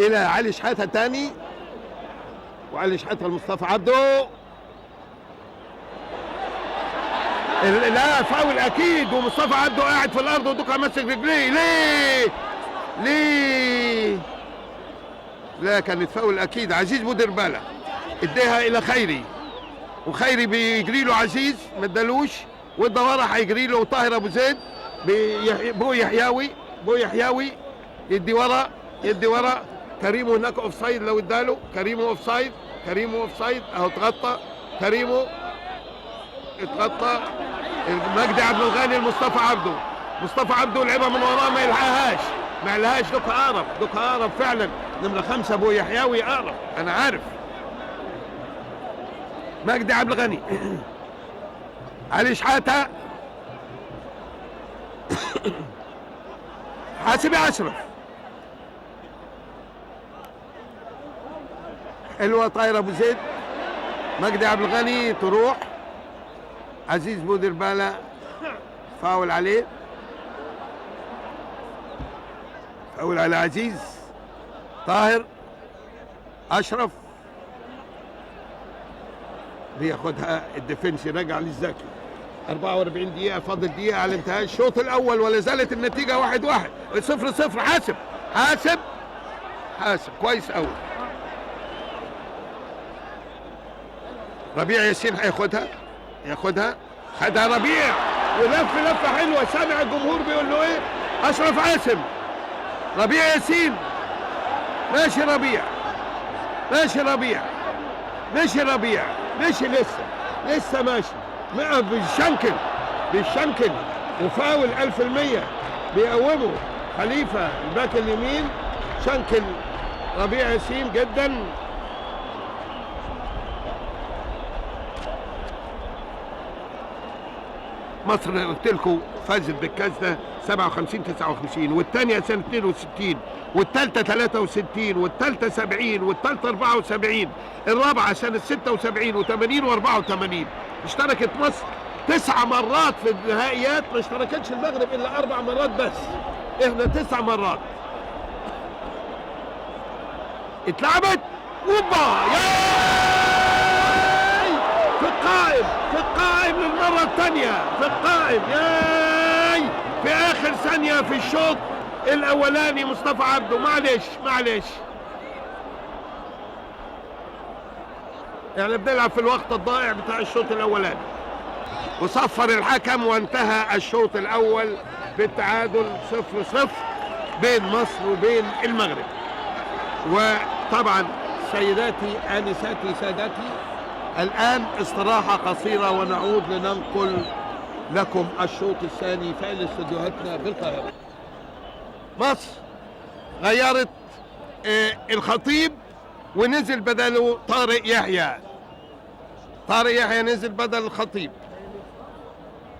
الى علي شحاته تاني، وعلي شحاته لمصطفى عبده. لا فاول اكيد، ومصطفى عبده قاعد في الارض ودوكا ماسك رجليه. ليه لا كانت فاول اكيد. عزيز بودربالة اديها الى خيري، وخيري بيجري له عزيز ما ادالوش، وادى ورا هيجري له طاهر ابو زيد. بو يحياوي يدي ورا كريمو هناك اوف سايد، لو اداله كريمو اوف سايد اهو اتغطى كريمو، اتغطى. مجدي عبد الغني مصطفى عبده لعبها من وراه ما يلحقهاش. دوكا اقرب فعلا. نمرة 5 ابو يحياوي اقرب، انا عارف. مجدي عبد الغني علي شحاته حاسب يا اشرف. حلوه طايره ابو زيد. مجدي عبد الغني تروح. عزيز بودربالة فاول عليه، فاول على عزيز. طاهر اشرف بياخدها الديفنس، رجع للزكي. 44 دقيقة، فاضل دقيقة على انتهاء الشوط الأول، ولا زالت النتيجة 1-1. 0-0. حاسب كويس أوي. ربيع ياسين هياخدها. خدها ربيع لفة حلوة. سامع الجمهور بيقول له ايه؟ أشرف عاصم. ربيع ياسين ماشي. لسه ماشي. بالشنكل وفاول 1000%. بيقومه خليفة الباك اليمين، شنكل ربيع ياسين جدا. مصر قلت لكم فازت بالكاس ده 57-59، والثانية سنة 62، والثالثة 63، والثالثة 70، والثالثة 74، الرابعة سنة 76 و80 و84. اشتركت مصر 9 مرات في النهائيات، ما اشتركتش المغرب إلا 4 مرات بس. احنا 9 مرات. اتلعبت وبا في القائم للمرة الثانية. في آخر ثانية في الشوط الأولاني مصطفى عبده. معلش يعني بنلعب في الوقت الضائع بتاع الشوط الأولاني. وصفر الحكم، وانتهى الشوط الأول بالتعادل 0-0 بين مصر وبين المغرب. وطبعا سيداتي آنساتي سادتي، الآن استراحة قصيرة ونعود لننقل لكم الشوط الثاني في استديوهاتنا بالقاهرة. مصر غيرت الخطيب ونزل بدله طارق يحيى نزل بدل الخطيب.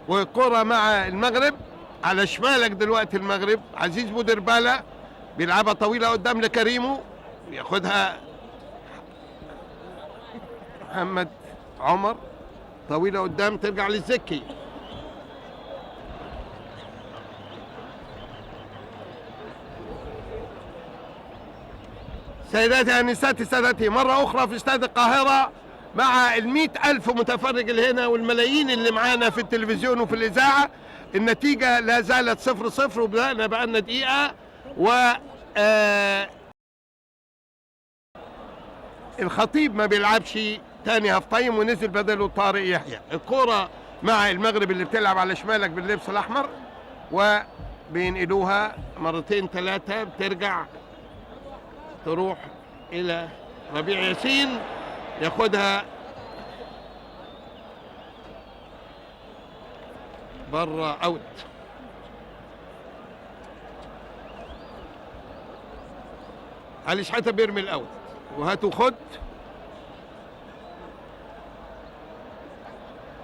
والكرة مع المغرب على شمالك دلوقتي. المغرب عزيز بودربالة بيلعبها طويلة قدام لكريمو، ياخدها محمد عمر طويلة قدام، ترجع للزكي. سيداتي أنساتي سادتي، مرة أخرى في استاد القاهرة مع 100,000 متفرج اللي هنا والملايين اللي معانا في التلفزيون وفي الإذاعة. النتيجة لا زالت 0-0، وبدأنا بقالنا دقيقة. الخطيب ما بيلعبش تاني هاف تايم، ونزل بدله طارق يحيى. الكرة مع المغرب اللي بتلعب على شمالك باللبس الأحمر، وبينقلوها مرتين 3، بترجع تروح إلى ربيع ياسين، ياخدها بره أوت. علي شحاته بيرمي الأوت، وهاتوا خد.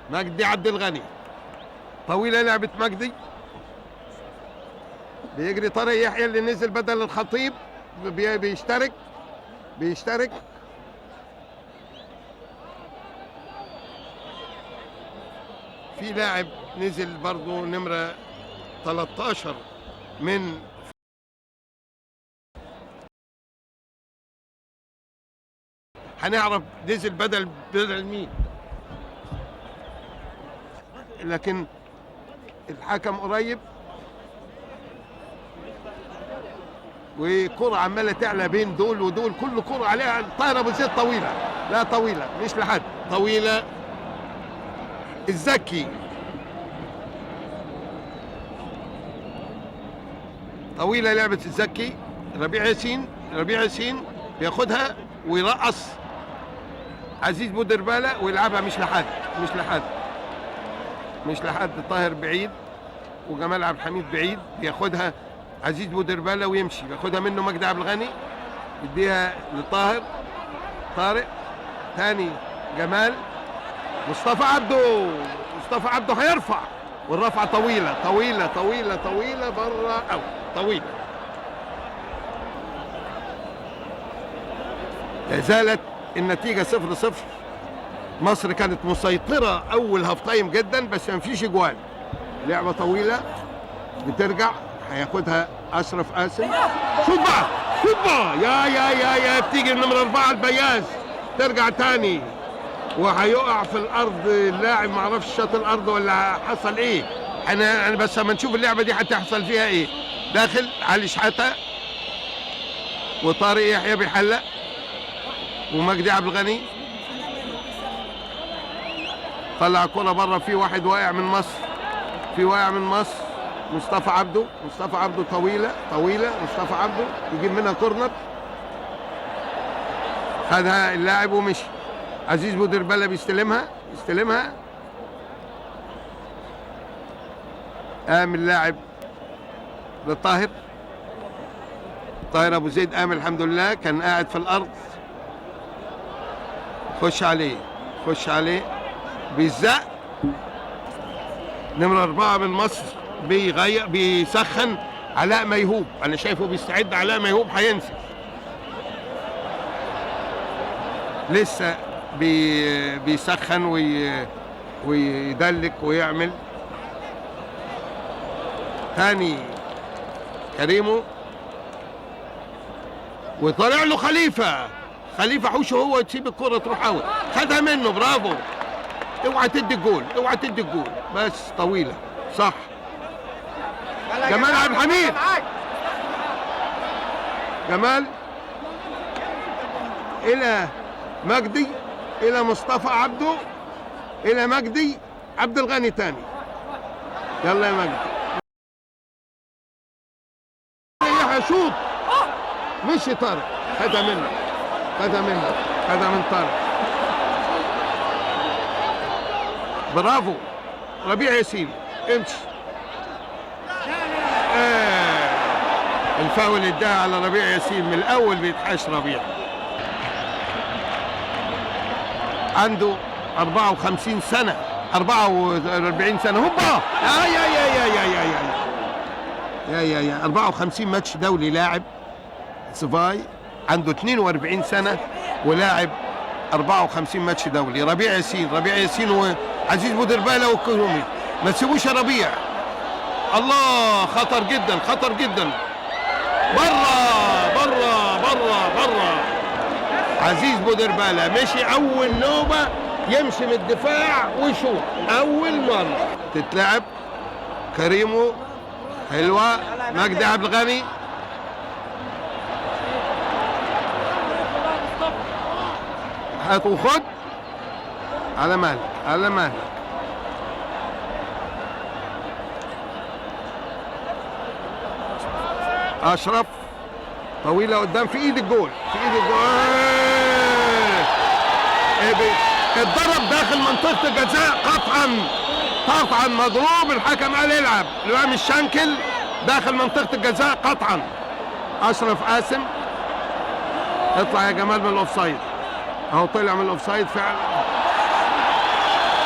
مجدي عبد الغني طويلة، لعبة مجدي. بيجري طارق يحيى اللي نزل بدل الخطيب، بيشترك. في لاعب نزل برضه نمرة 13 من هنعرف نزل بدل مين. لكن الحكم قريب، وكرة عمالة تعلى بين دول ودول، كل كرة عليها طاهر أبو زيد طويلة، لا طويلة مش لحد، طويلة. الزكي طويلة لعبة الزكي. ربيع ياسين بياخدها ويرقص عزيز بودربالة ويلعبها مش لحد. طاهر بعيد وجمال عبد الحميد بعيد، بياخدها عزيز بودربالة ويمشي، بياخدها منه مجدي عبد الغني، يديها لطاهر طارق ثاني. جمال مصطفى عبده هيرفع، والرفعة طويلة بره أو طويلة. لا زالت النتيجة 0-0. مصر كانت مسيطرة أول هاف تايم جدا، بس ما فيش جوال. لعبة طويلة بترجع، هياخدها أشرف قاسم. شوط بقى يا بتيجي النمرة 4 البياز، ترجع تاني وهيقع في الأرض اللاعب، معرفش شاط الأرض ولا حصل إيه. أنا بس لما نشوف اللعبة دي هتحصل فيها إيه. داخل علي شحاتة وطارق يحيى بيحلق ومجدي عبد الغني. طلع كرة بره، في واحد واقع من مصر، مصطفى عبده طويلة. مصطفى عبده يجيب منها كورنر، خدها اللاعب ومشي. عزيز بودربالة بيستلمها قام اللاعب لطاهر أبو زيد، قام الحمد لله، كان قاعد في الأرض. خش عليه بيزق. نمرة 4 من مصر بيسخن علاء ميهوب، أنا شايفه بيستعد. علاء ميهوب هينزل لسه، بيسخن ويدلك ويعمل. ثاني كريمو، وطلع له خليفة حوشه هو، تسيب الكرة تروح اوت، خدها منه. برافو، اوعى تدي الجول بس طويلة صح. جمال عبد الحميد، جمال الى مجدي، الى مصطفى عبده، الى مجدي عبد الغني تاني. يلا يا مجدي، شوط. مشي طارق، خدها من طارق. برافو ربيع ياسين، امشي. الفاول اداها على ربيع ياسين، من الاول بيتحاش ربيع. عنده 54 سنة 44 سنة. هوبا يا 54 ماتش دولي لاعب. سيفاي عنده 42 سنة ولاعب 54 ماتش دولي. ربيع ياسين وعزيز بودربالة وكرومي، ما تسيبوش يا ربيع. الله، خطر جدا. برا. عزيز بودربالة مشي أول نوبة، يمشي من الدفاع ويشوط أول مرة تتلعب. كريمو حلوة، مجدي عبد الغني، هات وخد، على مهلك. أشرف طويلة قدام، في ايد الجول. اتضرب داخل منطقة الجزاء قطعا مضروب. الحكم قال يلعب. الإمام الشنكل داخل منطقة الجزاء قطعا. أشرف قاسم، اطلع يا جمال من الأوفسايد. اهو طلع من الأوفسايد فعلا.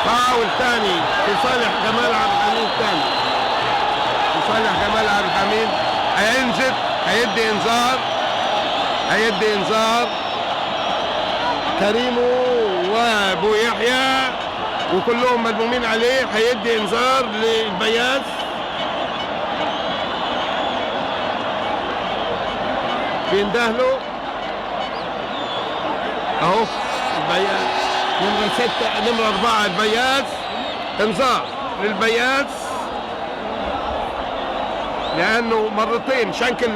فاول تاني في صالح جمال عبد الحميد. هينزل، هيدي انذار. كريمو وابو يحيى وكلهم ملمومين عليه، هيدي انذار للبياز. بيندهله اهو البياس نمرة 6 نمرة 4 البياس، انذار للبياس لانه مرتين شنكل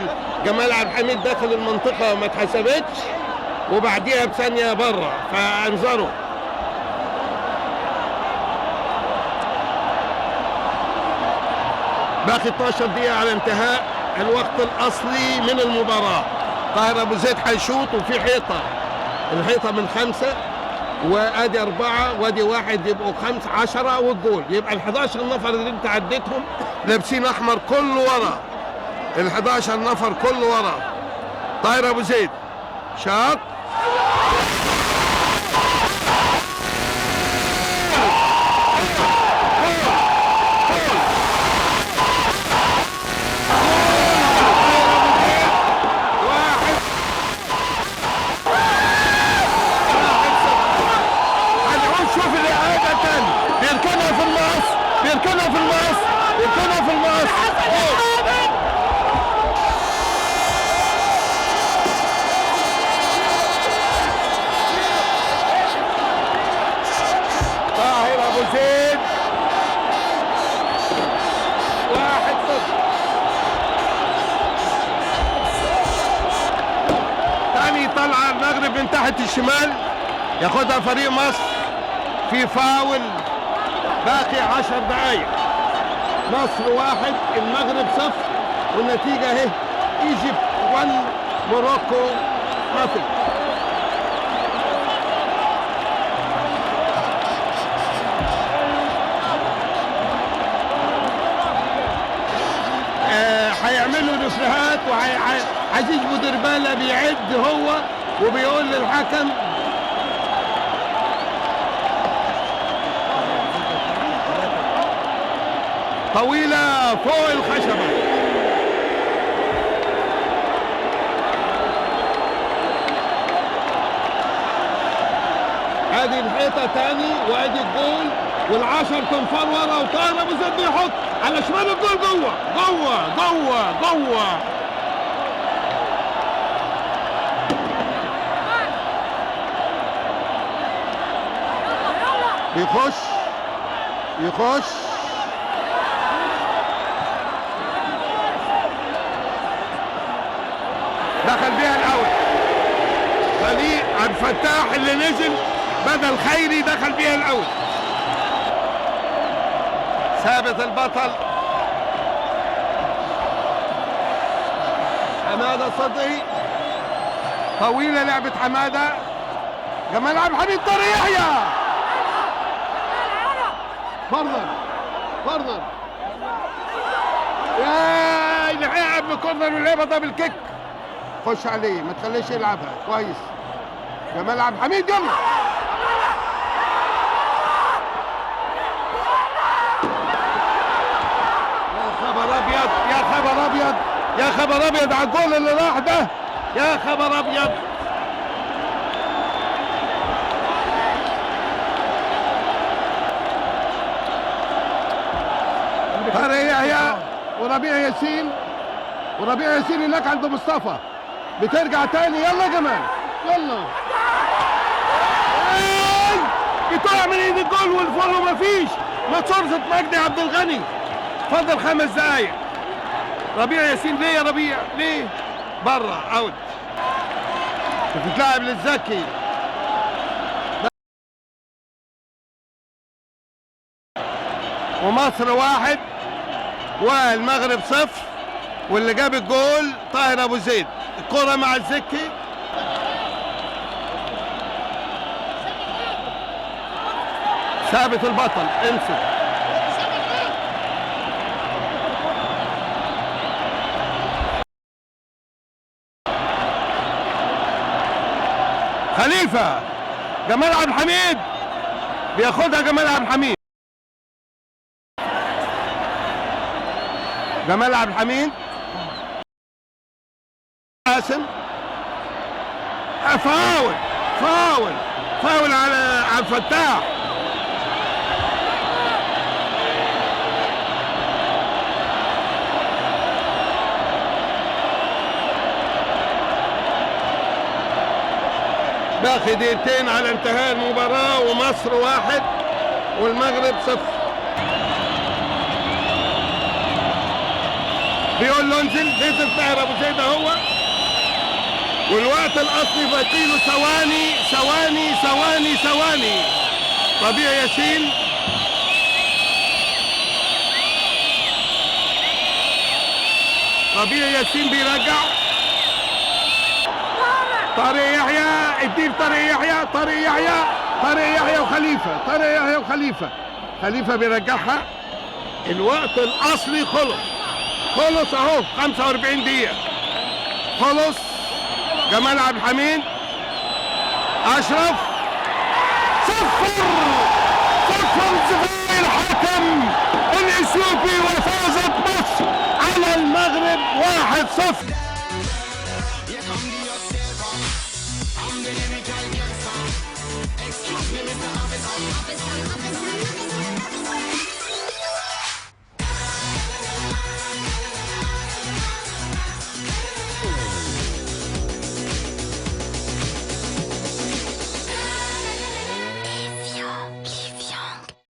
جمال عبد الحميد داخل المنطقة ما اتحسبتش وبعديها بثانية بره فانذروا. باقي 12 دقيقة على انتهاء الوقت الأصلي من المباراة. طاهر أبو زيد حيشوط وفي حيطة، الحيطة من 5 وادي 4 وادي 1 يبقوا 5 10 والجول يبقى ال11 نفر اللي انت عديتهم لابسين احمر كله ورا، ال11 نفر كله ورا. طاهر أبو زيد شاط بيركنها في المقص طاهر أبو زيد 1-0. تاني طلعة المغرب من تحت الشمال ياخدها فريق مصر في فاول. باقي 10 دقايق. مصر 1 المغرب 0 والنتيجة اهي ايجيبت 1 موروكو 0. هيعملوا نفرهات وعزيز بودربالة بيعد هو وبيقول للحكم طويلة فوق الخشبة. ادي الحيطة تاني وادي الجول وال10 تنفار ورا وطاهر ابو زيد بيحط على شمال الجول جوه جوه جوه جوه. يخش دخل بيها الاول خليل عبد الفتاح اللي نزل بدل خيري دخل بيها الاول. ثابت البطل حماده صدقي طويله لعبه حماده جمال عبد الحميد طارق يحيى كورنر يا لعب بكورنر ولعبها دبل كيك. خش عليه ما تخليش يلعبها كويس. جمال عبد الحميد يلا يا خبر ابيض يا خبر ابيض يا خبر ابيض على الجول اللي راح ده يا خبر ابيض. طارق يحيى وربيع ياسين هناك عند مصطفى بترجع تاني يلا جمال يلا بتقع من ايد الجول والفولو مفيش ما فرصة مجدي عبد الغني. فاضل 5 دقايق. ربيع ياسين ليه يا ربيع ليه بره اوت بتتلعب للزكي. ومصر 1 والمغرب 0 واللي جاب الجول طاهر ابو زيد. الكرة مع الزكي ثابت البطل امسك خليفة جمال عبد الحميد بياخدها جمال عبد الحميد قاسم فاول على عبد الفتاح. باقي دقيقتين على انتهاء المباراة، ومصر 1 والمغرب 0. بيقول له نزل طاهر ابو زيد اهو، والوقت الاصلي باقيله ثواني. ربيع ياسين بيرجع. طارق يحيى، اديه طارق يحيى وخليفه. خليفه بيرجعها. الوقت الاصلي خلص اهو، 45 دقيقة خلص. جمال عبد الحميد، اشرف، 0 زفاي الحكم الاثيوبي، وفازت مصر على المغرب 1-0.